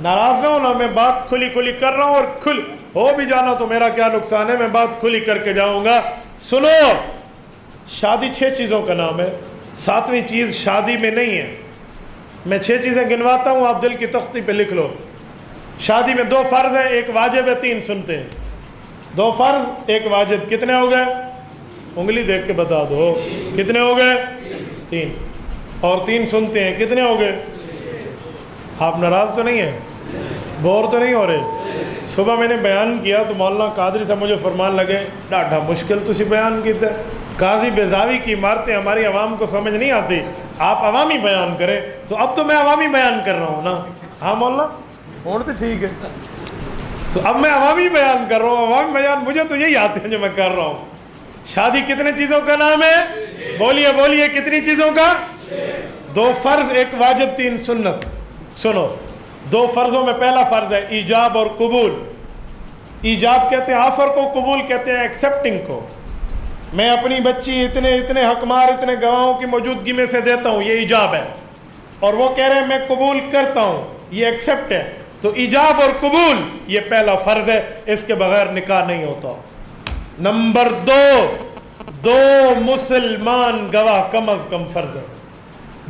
ناراض نہ ہونا، میں بات کھلی کھلی کر رہا ہوں، اور کھل ہو بھی جانا تو میرا کیا نقصان ہے، میں بات کھلی کر کے جاؤں گا۔ سنو، شادی 6 چیزوں کا نام ہے، 7ویں چیز شادی میں نہیں ہے۔ میں 6 چیزیں گنواتا ہوں، آپ دل کی تختی پہ لکھ لو۔ شادی میں 2 فرض ہیں، 1 واجب ہے، 3 سنتے ہیں۔ 2 فرض 1 واجب، کتنے ہو گئے؟ انگلی دیکھ کے بتا دو، کتنے ہو گئے؟ 3۔ اور 3 سنتے ہیں، کتنے ہو گئے؟ آپ ناراض تو نہیں ہیں؟ بور تو نہیں ہو رہے؟ صبح میں نے بیان کیا تو مولانا قادری صاحب مجھے فرمان لگے، ڈاڈھا مشکل تسی بیان کیتا ہے، قاضی بیضاوی کی عمارتیں ہماری عوام کو سمجھ نہیں آتی، آپ عوامی بیان کریں۔ تو اب تو میں عوامی بیان کر رہا ہوں نا، ہاں مولانا اور تو ٹھیک ہے، تو اب میں عوامی بیان کر رہا ہوں، عوامی بیان مجھے تو یہی آتے ہیں جو میں کر رہا ہوں۔ شادی کتنے چیزوں کا نام ہے؟ بولیے بولیے، کتنی چیزوں کا؟ 2 فرض 1 واجب 3 سنت۔ سنو، 2 فرضوں میں پہلا فرض ہے ایجاب اور قبول۔ ایجاب کہتے ہیں آفر کو، قبول کہتے ہیں ایکسیپٹنگ کو۔ میں اپنی بچی اتنے حکمار اتنے گواہوں کی موجودگی میں سے دیتا ہوں، یہ ایجاب ہے، اور وہ کہہ رہے ہیں میں قبول کرتا ہوں، یہ ایکسیپٹ ہے۔ تو ایجاب اور قبول یہ پہلا فرض ہے، اس کے بغیر نکاح نہیں ہوتا۔ نمبر 2 مسلمان گواہ کم از کم فرض ہے۔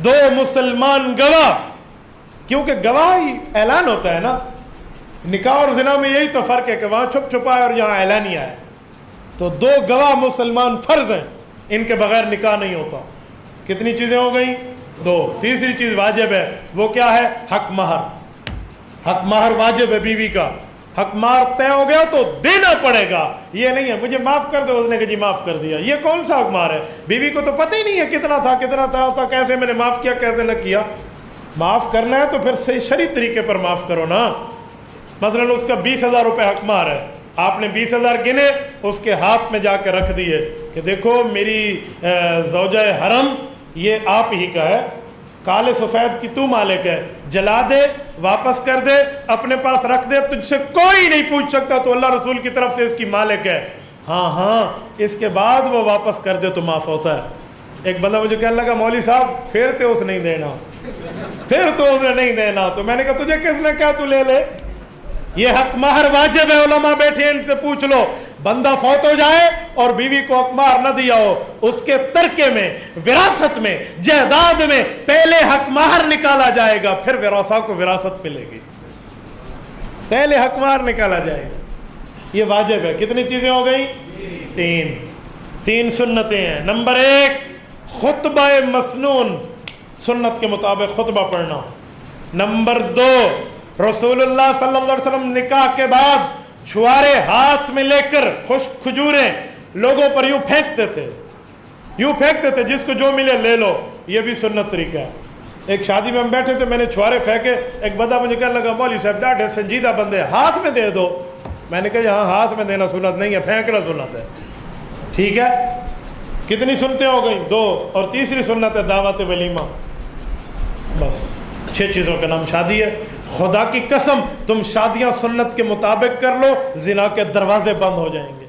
2 مسلمان گواہ، کیونکہ گواہی اعلان ہوتا ہے نا، نکاح اور زنا میں یہی تو فرق ہے کہ وہاں چھپ چھپا ہے اور یہاں اعلانیہ ہے۔ تو 2 گواہ مسلمان فرض ہیں، ان کے بغیر نکاح نہیں ہوتا۔ کتنی چیزیں ہو گئیں؟ 2۔ تیسری چیز واجب ہے، وہ کیا ہے؟ حق مہر۔ حق مہر واجب ہے بیوی کا، حق مہر طے ہو گیا تو دینا پڑے گا، یہ نہیں ہے مجھے معاف کر دو، اس نے کہا جی معاف کر دیا، یہ کون سا حق مہر ہے؟ بیوی کو تو پتہ ہی نہیں ہے کتنا تھا کیسے میں نے معاف کیا کیسے نہ کیا۔ معاف کرنا ہے تو پھر صحیح شرعی طریقے پر معاف کرو نا۔ مثلا اس کا 20,000 روپے حق مہر ہے، آپ نے 20,000 گنے، اس کے ہاتھ میں جا کے رکھ دیے کہ دیکھو میری زوجہ حرم یہ آپ ہی کا ہے، کالے سفید کی تو مالک ہے، جلا دے، واپس کر دے، اپنے پاس رکھ دے، تجھ سے کوئی نہیں پوچھ سکتا، تو اللہ رسول کی طرف سے اس کی مالک ہے۔ ہاں اس کے بعد وہ واپس کر دے تو معاف ہوتا ہے۔ ایک بندہ مجھے کہنے لگا مولوی صاحب پھر تو اس نہیں دینا، پھر تو اس نے نہیں دینا، تو میں نے کہا تجھے کس نے کہا تو لے لے؟ یہ حق مہر واجب ہے، علماء بیٹھے ان سے پوچھ لو، بندہ فوت ہو جائے اور بیوی کو حق مہر نہ دیا ہو، اس کے ترکے میں، وراثت میں، جائیداد میں پہلے حق مہر نکالا جائے گا، پھر ورثاء کو وراثت ملے گی، پہلے حق مہر نکالا جائے گا۔ یہ واجب ہے۔ کتنی چیزیں ہو گئی؟ 3 سنتیں ہیں۔ نمبر 1 خطبہ مسنون، سنت کے مطابق خطبہ پڑھنا۔ نمبر 2 رسول اللہ صلی اللہ علیہ وسلم نکاح کے بعد چھوارے ہاتھ میں لے کر خشک کھجوریں لوگوں پر یوں پھینکتے تھے، جس کو جو ملے لے لو، یہ بھی سنت طریقہ ہے۔ ایک شادی میں ہم بیٹھے تھے، میں نے چھوارے پھینکے، ایک بندہ مجھے کہنے لگا مولوی صاحب ڈاڈھے سنجیدہ بندے، ہاتھ میں دے دو۔ میں نے کہا یہاں ہاتھ میں دینا سنت نہیں ہے، پھینکنا سنت ہے۔ ٹھیک ہے، کتنی سنتیں ہو گئیں؟ 2۔ اور تیسری سنت ہے دعوت ولیمہ۔ بس 6 چیزوں کا نام شادی ہے۔ خدا کی قسم تم شادیاں سنت کے مطابق کر لو، زنا کے دروازے بند ہو جائیں گے۔